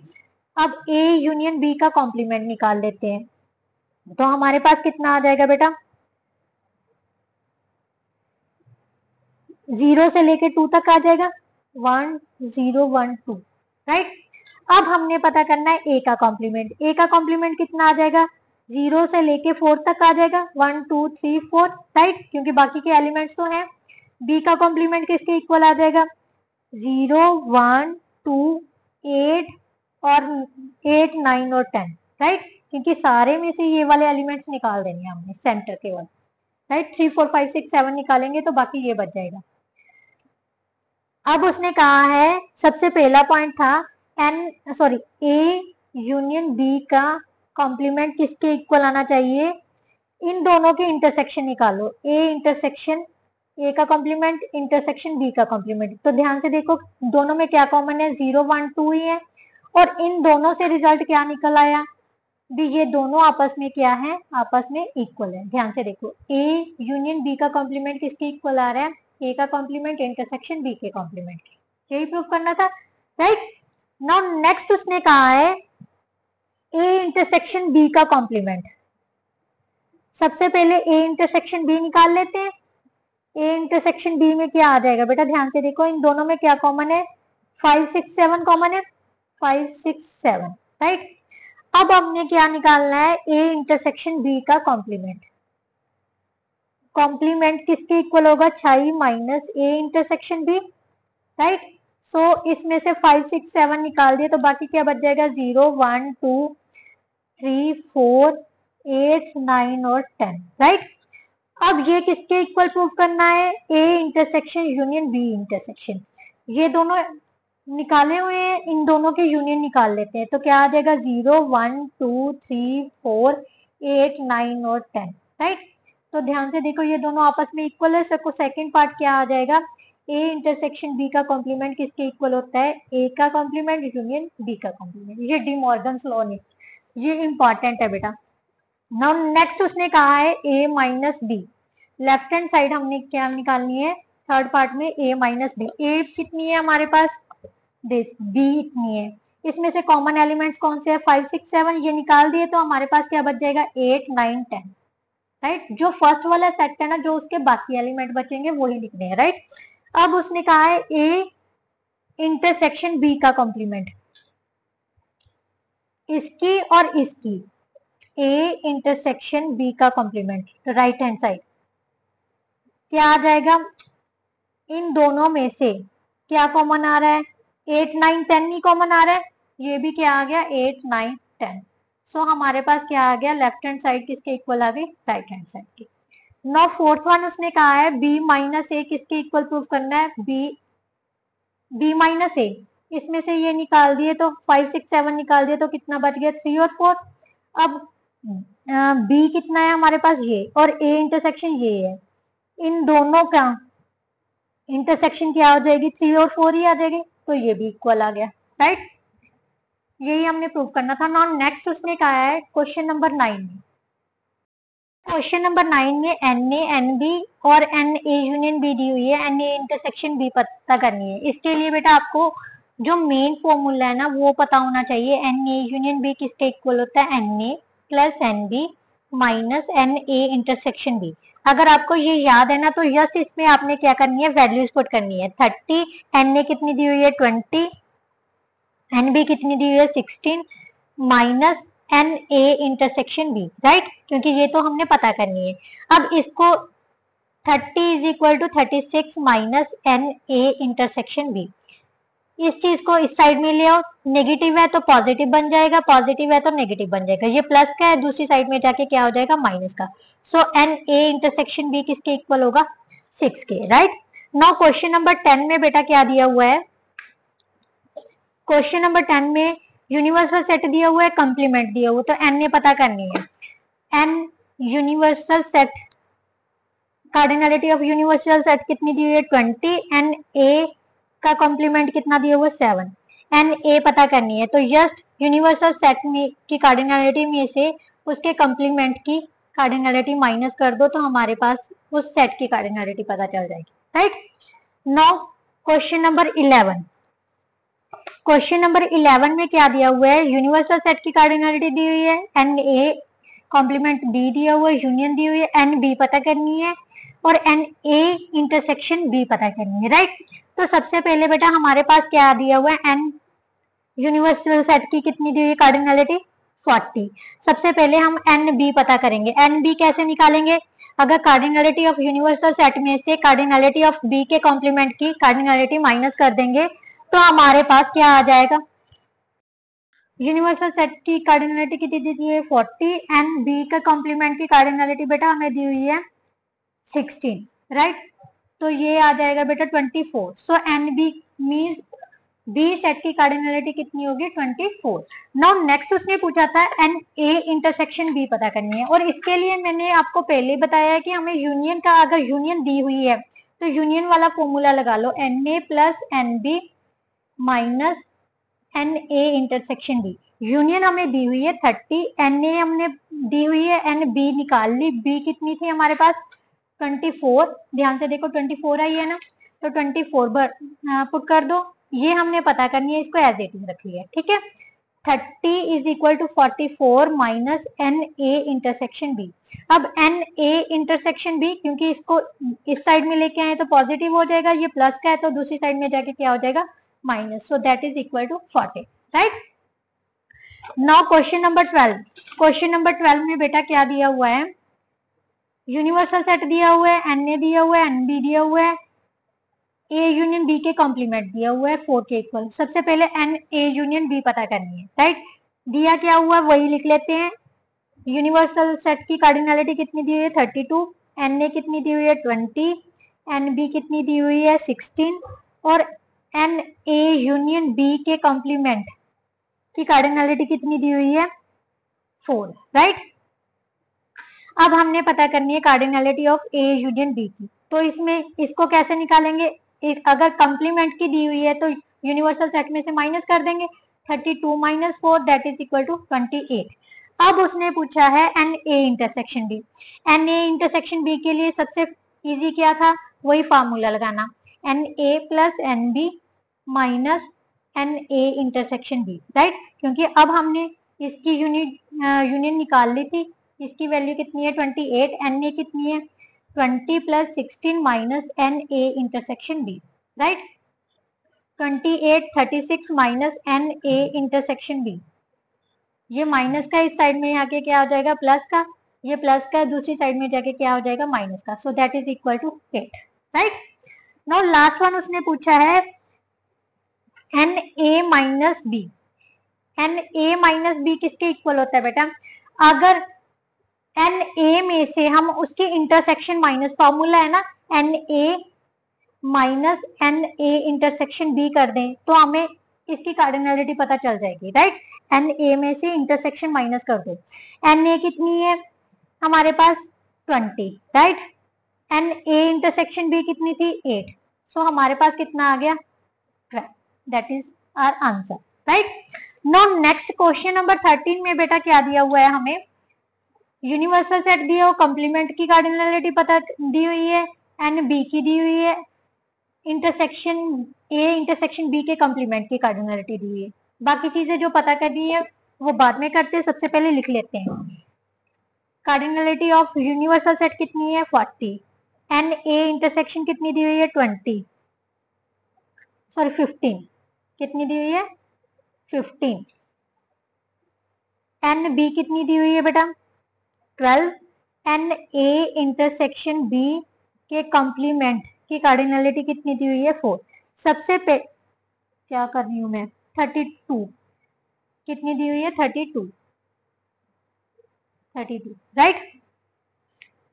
अब ए यूनियन बी का कॉम्प्लीमेंट निकाल लेते हैं, तो हमारे पास कितना आ जाएगा बेटा 0 से लेके 2 तक आ जाएगा 1 0 1 2, राइट। अब हमने पता करना है ए का कॉम्प्लीमेंट, ए का कॉम्प्लीमेंट कितना आ जाएगा 0 से लेके 4 तक आ जाएगा 1 2 3 4, राइट, क्योंकि बाकी के एलिमेंट्स तो हैं। बी का कॉम्प्लीमेंट किसके इक्वल आ जाएगा 0 1 2 8 और 8 9 और 10, राइट, क्योंकि सारे में से ये वाले एलिमेंट्स निकाल देंगे हमने सेंटर के वाले, राइट। 3 4 5 6 7 निकालेंगे तो बाकी ये बच जाएगा। अब उसने कहा है सबसे पहला पॉइंट था ए यूनियन बी का कॉम्प्लीमेंट किसके इक्वल आना चाहिए, इन दोनों के इंटरसेक्शन निकालो, ए इंटरसेक्शन ए का कॉम्प्लीमेंट इंटरसेक्शन बी का कॉम्प्लीमेंट, तो ध्यान से देखो दोनों में क्या कॉमन है 0 1 2 ही है, और इन दोनों से रिजल्ट क्या निकल आया भी, ये दोनों आपस में क्या है आपस में इक्वल है। ध्यान से देखो ए यूनियन बी का कॉम्प्लीमेंट किसके इक्वल आ रहा है ए का कॉम्प्लीमेंट इंटरसेक्शन बी के कॉम्प्लीमेंट, यही प्रूफ करना था, राइट। नाउ नेक्स्ट उसने कहा है ए इंटरसेक्शन बी का कॉम्प्लीमेंट। सबसे पहले ए इंटरसेक्शन बी निकाल लेते हैं, ए इंटरसेक्शन बी में क्या आ जाएगा बेटा ध्यान से देखो इन दोनों में क्या कॉमन है 5 6 7 कॉमन है 5 6 7, राइट। अब हमने क्या निकालना है ए इंटरसेक्शन बी का कॉम्प्लीमेंट, कॉम्प्लीमेंट किसके इक्वल होगा 6 minus A intersection B, right. So इसमें से 5 6 7 निकाल दिए तो बाकी क्या बच जाएगा 0 1 2 3 4 8 9 और 10, राइट। अब ये किसके इक्वल प्रूफ करना है A intersection union B intersection, ये दोनों निकाले हुए हैं, इन दोनों के यूनियन निकाल लेते हैं, तो क्या आ जाएगा 0 1 2 3 4 8 9 और 10, राइट। तो ध्यान से देखो ये दोनों आपस में इक्वल है, सबको सेकंड पार्ट क्या आ जाएगा ए इंटरसेक्शन बी का कॉम्प्लीमेंट किसके इक्वल होता है ए का कॉम्प्लीमेंट यूनियन बी का कॉम्प्लीमेंट, ये डी मॉर्गन्स लॉ ने, ये इंपॉर्टेंट है बेटा। नाउ नेक्स्ट उसने कहा है A minus B, left hand side हमने क्या निकालनी है थर्ड पार्ट में ए माइनस बी, ए कितनी है हमारे पास बी इतनी है, इसमें से कॉमन एलिमेंट्स कौन से है 5 6 7, ये निकाल दिए तो हमारे पास क्या बच जाएगा 8 9 10, राइट। जो फर्स्ट वाला सेट है ना जो उसके बाकी एलिमेंट बचेंगे वही लिखने हैं, राइट। अब उसने कहा है ए इंटरसेक्शन बी का कॉम्प्लीमेंट, इसकी और इसकी ए इंटरसेक्शन बी का कॉम्प्लीमेंट राइट हैंड साइड क्या आ जाएगा, इन दोनों में से क्या कॉमन आ रहा है 8 9 10 ही कॉमन आ रहा है, ये भी क्या आ गया 8 9 10, सो हमारे पास क्या आ गया लेफ्ट हैंड साइड किसके इक्वल आ गई राइट हैंड साइड की। नो फोर्थ वन उसने कहा है बी माइनस ए किसके इक्वल प्रूफ करना है, बी माइनस ए, इसमें से ये निकाल दिए तो 5 6 7 निकाल दिए तो कितना बच गया 3 और 4। अब बी कितना है हमारे पास ये, और ए इंटरसेक्शन ये है, इन दोनों का इंटरसेक्शन क्या हो जाएगी 3 और 4 ही आ जाएगी, तो ये भी इक्वल आ गया, राइट। यही हमने प्रूव करना था। नाउ नेक्स्ट उसने कहा है क्वेश्चन नंबर 9 में, क्वेश्चन नंबर 9 में एन ए एन बी और एन ए यूनियन बी दी हुई है, एन ए इंटरसेक्शन बी पता करनी है। इसके लिए बेटा आपको जो मेन फॉर्मूला है ना वो पता होना चाहिए, एन ए यूनियन बी किसके इक्वल होता है, N A plus N B minus N A intersection B. अगर आपको ये याद है ना तो जस्ट इसमें आपने क्या करनी है, वैल्यूज पुट करनी है। 30, एन ए कितनी दी हुई है 20, एन बी कितनी दी हुई है 16 minus N A intersection B, right, क्योंकि ये तो हमने पता करनी है। अब इसको 30 is equal to 36 minus N A intersection B, इस चीज को इस साइड में ले आओ, नेगेटिव है तो पॉजिटिव बन जाएगा, पॉजिटिव है तो नेगेटिव बन जाएगा, ये प्लस का है दूसरी साइड में जाके क्या हो जाएगा माइनस का। सो एन ए इंटरसेक्शन बी किसके इक्वल होगा 6 के, राइट। नाउ क्वेश्चन नंबर 10 में बेटा क्या दिया हुआ है, क्वेश्चन नंबर 10 में यूनिवर्सल सेट दिया हुआ है, कंप्लीमेंट दिया हुआ, तो एन ए पता करनी है। N universal set, cardinality of universal set कितनी दी हुई है 20, एन ए का कॉम्प्लीमेंट कितना दिया हुआ है 7, एन ए पता करनी है। तो जस्ट यूनिवर्सल सेट में की कार्डिनलिटी में से उसके कॉम्प्लीमेंट की कार्डिनलिटी माइनस कर दो तो हमारे पास उस सेट की कार्डिनलिटी पता चल जाएगी, right. Now question number 11, question number 11 में क्या दिया हुआ है, यूनिवर्सल सेट की कार्डिनलिटी दी हुई है, एन ए कॉम्प्लीमेंट बी दिया हुआ है, यूनियन दी हुई है, एन बी पता करनी है और एन ए इंटरसेक्शन बी पता करनी है, राइट। तो सबसे पहले बेटा हमारे पास क्या दिया हुआ है, एन यूनिवर्सल सेट की कितनी दी हुई है कार्डिनलिटी 40। सबसे पहले हम एन बी पता करेंगे। एन बी कैसे निकालेंगे, अगर कार्डिनलिटी ऑफ यूनिवर्सल सेट में से कार्डिनलिटी ऑफ बी के कॉम्प्लीमेंट की कार्डिनलिटी माइनस कर देंगे तो हमारे पास क्या आ जाएगा, यूनिवर्सल सेट की कार्डिनलिटी कितनी दी हुई है 40, एंड बी का कॉम्प्लीमेंट की कार्डिनलिटी बेटा हमें दी हुई है 16, राइट। तो ये आ जाएगा बेटा 24। So N B means B set की कार्डिनलिटी कितनी होगी 24। नाउ नेक्स्ट उसने पूछा था एन ए इंटरसेक्शन बी पता करनी है, और इसके लिए मैंने आपको पहले बताया है कि हमें यूनियन का, अगर यूनियन दी हुई है तो यूनियन वाला फॉर्मूला लगा लो, N A plus N B minus N A intersection B. Union हमें दी हुई है 30, एन ए हमने दी हुई है, एन बी निकाल ली, बी कितनी थी हमारे पास 24, ध्यान से देखो 24 आई है ना, तो 24 पुट कर दो, ये हमने पता करनी है, इसको एज इट इज रख लिया, ठीक है। 30 is equal to 44 minus N A intersection B. अब एन ए इंटरसेक्शन बी, क्योंकि इसको इस साइड में लेके आए तो पॉजिटिव हो जाएगा, ये प्लस का है तो दूसरी साइड में जाके क्या हो जाएगा minus, so that is equal to 40, right. Now question number 12, question number 12 में बेटा क्या दिया हुआ है, यूनिवर्सल सेट दिया हुआ है, एन ए दिया हुआ है, एन बी दिया हुआ है, ए यूनियन बी के कॉम्प्लीमेंट दिया हुआ है 4 के इक्वल। सबसे पहले एन ए यूनियन बी पता करनी है, राइट। दिया क्या हुआ वही लिख लेते हैं। यूनिवर्सल सेट की कार्डिनलिटी कितनी दी हुई है 32, एन ए कितनी दी हुई है 20, एन बी कितनी दी हुई है 16, और एन ए यूनियन बी के कॉम्प्लीमेंट की कार्डिनलिटी कितनी दी हुई है 4, राइट। अब हमने पता करनी है cardinality of A union B की, तो इसमें इसको कैसे निकालेंगे, अगर कंप्लीमेंट की दी हुई है तो यूनिवर्सल सेट में से माइनस कर देंगे, 32 minus 4 that is equal to 28। अब उसने पूछा है N A intersection B. N A intersection B के लिए सबसे इजी क्या था, वही फार्मूला लगाना, n A plus N B minus N A intersection B, right, क्योंकि अब हमने इसकी यूनियन निकाल ली थी, इसकी वैल्यू कितनी है 28, एन ए कितनी है 20 plus 16 minus N A intersection B, right. 28 36 minus N A intersection B, ये माइनस का इस साइड में आके क्या हो जाएगा प्लस का, ये प्लस का दूसरी साइड में जाके क्या हो जाएगा माइनस का, so that is equal to 8, right. Now last one उसने पूछा है N A minus B. N A minus B किसके इक्वल होता है बेटा, अगर एन ए में से हम उसकी इंटरसेक्शन माइनस, फॉर्मूला है ना n A minus N A intersection B कर दें तो हमें इसकी कार्डिनलिटी पता चल जाएगी, राइट। एन ए में से इंटरसेक्शन माइनस कर दो, एन ए कितनी है हमारे पास 20, right. N A intersection B कितनी थी 8, सो हमारे पास कितना आ गया 12, that is our answer, right. Now next question number 13 में बेटा क्या दिया हुआ है हमें, यूनिवर्सल सेट दिया हो, कॉम्प्लीमेंट की कार्डिनलिटी पता दी हुई है, एन बी की दी हुई है, इंटरसेक्शन ए इंटरसेक्शन बी के कॉम्प्लीमेंट की कार्डिनलिटी दी हुई है। बाकी चीजें जो पता करनी है वो बाद में करते हैं, सबसे पहले लिख लेते हैं। कार्डिनलिटी ऑफ यूनिवर्सल सेट कितनी है 40, एन ए इंटरसेक्शन कितनी दी हुई है 20, सॉरी 15, कितनी दी हुई है 15, एन बी कितनी दी हुई है बेटा 12, एन ए इंटरसेक्शन बी के कॉम्प्लीमेंट की कार्डिनलिटी कितनी दी हुई है 4। सबसे क्या कर रही हूं मैं 32, कितनी दी हुई है 32, राइट।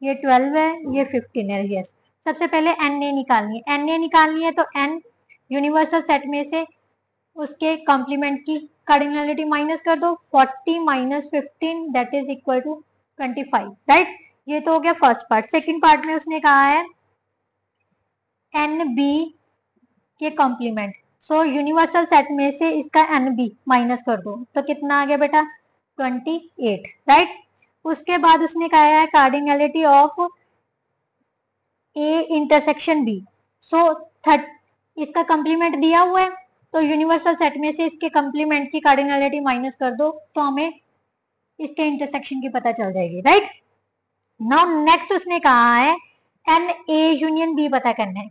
ये 12 है, ये 15 है, यस। सबसे पहले एन ए निकालनी है, एन ए निकालनी है तो एन यूनिवर्सल सेट में से उसके कॉम्प्लीमेंट की कार्डिनलिटी माइनस कर दो, 40 minus 15 that is equal to 25, right. ये तो हो गया फर्स्ट पार्ट। सेकंड पार्ट में उसने कहा है एन बी के कॉम्प्लीमेंट, सो यूनिवर्सल सेट में से इसका एन बी माइनस कर दो तो कितना आ गया बेटा 28, राइट। उसके बाद उसने कहा है cardinality of A intersection B, so इसका कॉम्प्लीमेंट दिया हुआ है तो यूनिवर्सल सेट में से इसके कॉम्प्लीमेंट की कार्डिनलिटी माइनस कर दो तो हमें इसके इंटरसेक्शन की पता चल जाएगी, राइट। नाउ नेक्स्ट उसने कहा है एन ए यूनियन बी पता करना है।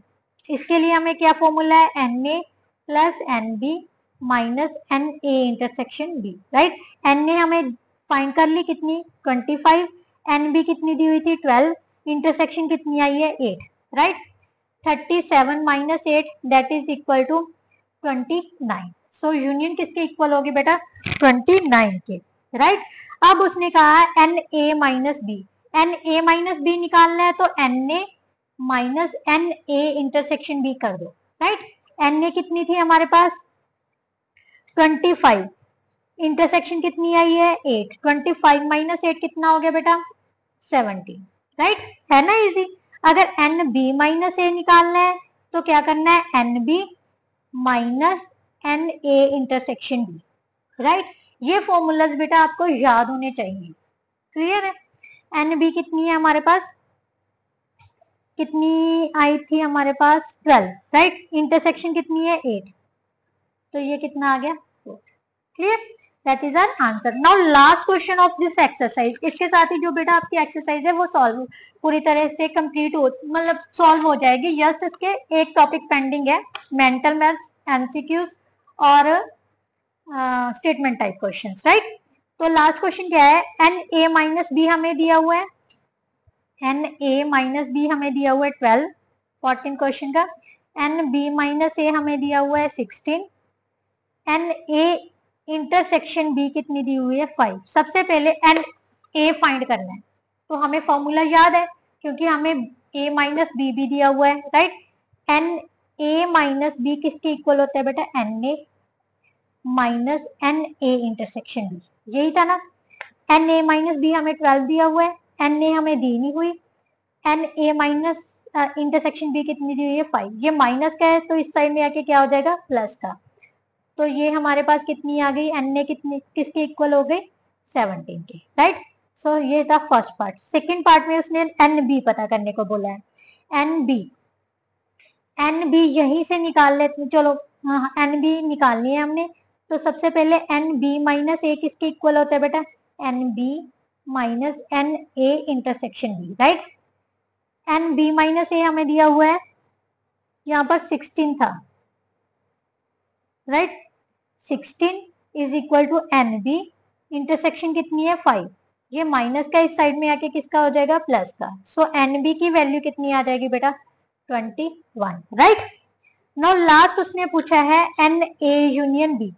इसके लिए हमें क्या फॉर्मूला है N A plus N B minus N A intersection B, right. N A हमें फाइंड कर ली कितनी 25, एन बी कितनी दी हुई थी 12, इंटरसेक्शन कितनी आई है 8, right. 37 minus 8 that is equal to 29, so union किसके इक्वल होगी बेटा 29 के, राइट। अब उसने कहा n A minus B, n A minus B निकालना है तो n A minus N A intersection B कर दो, राइट। एन ए कितनी थी हमारे पास 25, इंटरसेक्शन कितनी आई है 8, 25 माइनस 8 कितना हो गया बेटा 17, राइट। है ना इजी। अगर एन बी माइनस ए निकालना है तो क्या करना है n B minus N A intersection B, right. ये फॉर्मूलाज बेटा आपको याद होने चाहिए, क्लियर है। एन बी कितनी है हमारे पास, कितनी आई थी हमारे पास 12, राइट। इंटरसेक्शन कितनी है 8, तो ये कितना आ गया 4, clear. That is our answer. Now last question of this exercise, इसके साथ ही जो बेटा आपकी एक्सरसाइज है वो सॉल्व पूरी तरह से कंप्लीट हो, मतलब सॉल्व हो जाएगी। जस्ट इसके एक टॉपिक पेंडिंग है, मेंटल मैथ्स, एमसीक्यूज और स्टेटमेंट टाइप क्वेश्चंस, राइट। तो लास्ट क्वेश्चन क्या है, एन ए माइनस बी हमें दिया हुआ है, एन ए माइनस बी हमें दिया हुआ है 12, 14 क्वेश्चन का। एन बी माइनस ए हमें दिया हुआ है 16, एन ए इंटरसेक्शन बी कितनी दी हुई है 5। सबसे पहले एन ए फाइंड करना है तो हमें फॉर्मूला याद है क्योंकि हमें ए माइनस बी भी दिया हुआ है, right. N A minus B किसके इक्वल होता है बेटा n A minus N A intersection B, यही था ना। एन ए माइनस बी हमें 12 दिया हुआ है, एन ए हमें दी नहीं हुई, n A minus intersection B कितनी दी हुई है 5, ये माइनस का है तो इस साइड में आके क्या हो जाएगा प्लस का, तो ये हमारे पास कितनी आ गई एन ए कितनी किसके इक्वल हो गई 17 के, राइट। सो ये था फर्स्ट पार्ट। सेकेंड पार्ट में उसने एन बी पता करने को बोला है, एन बी यहीं से निकाल लेते, चलो हाँ एन बी निकालनी है हमने। तो सबसे पहले एन बी माइनस ए किसके इक्वल होता है बेटा N B minus N A intersection B, right. N B minus A हमें दिया हुआ है यहाँ पर 16 था, right. 16 is equal to N B, intersection कितनी है 5, ये माइनस का इस साइड में आके किसका हो जाएगा प्लस का, सो एन बी की वैल्यू कितनी आ जाएगी बेटा 21, राइट। नाउ लास्ट उसने पूछा है N A union B,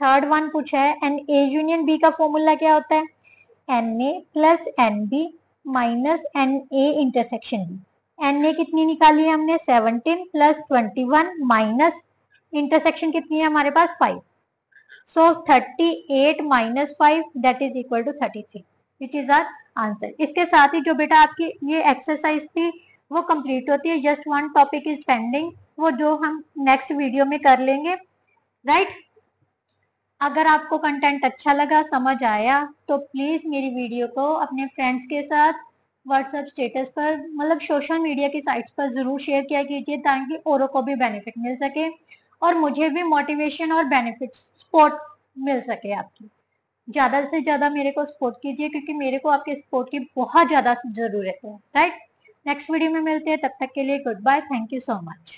third one पूछा है एन ए यूनियन बी का फॉर्मूला क्या होता है N A plus N B minus N A intersection B. N A कितनी निकाली है हमने 17 प्लस 21 माइनस इंटरसेक्शन कितनी है हमारे पास 5। So 38 minus 5 that is equal to 33 which is our answer. इसके साथ ही जो बेटा आपकी ये एक्सरसाइज थी वो कंप्लीट होती है। Just one topic is pending, वो जो हम नेक्स्ट वीडियो में कर लेंगे, राइट। अगर आपको कंटेंट अच्छा लगा, समझ आया, तो प्लीज मेरी वीडियो को अपने फ्रेंड्स के साथ व्हाट्सएप स्टेटस पर, मतलब सोशल मीडिया की साइट्स पर जरूर शेयर किया कीजिए ताकि औरों को भी बेनिफिट मिल सके और मुझे भी मोटिवेशन और बेनिफिट सपोर्ट मिल सके आपकी। ज्यादा से ज्यादा मेरे को सपोर्ट कीजिए क्योंकि मेरे को आपके सपोर्ट की बहुत ज्यादा जरूरत है, राइट। नेक्स्ट वीडियो में मिलते हैं, तब तक के लिए goodbye, thank you so much.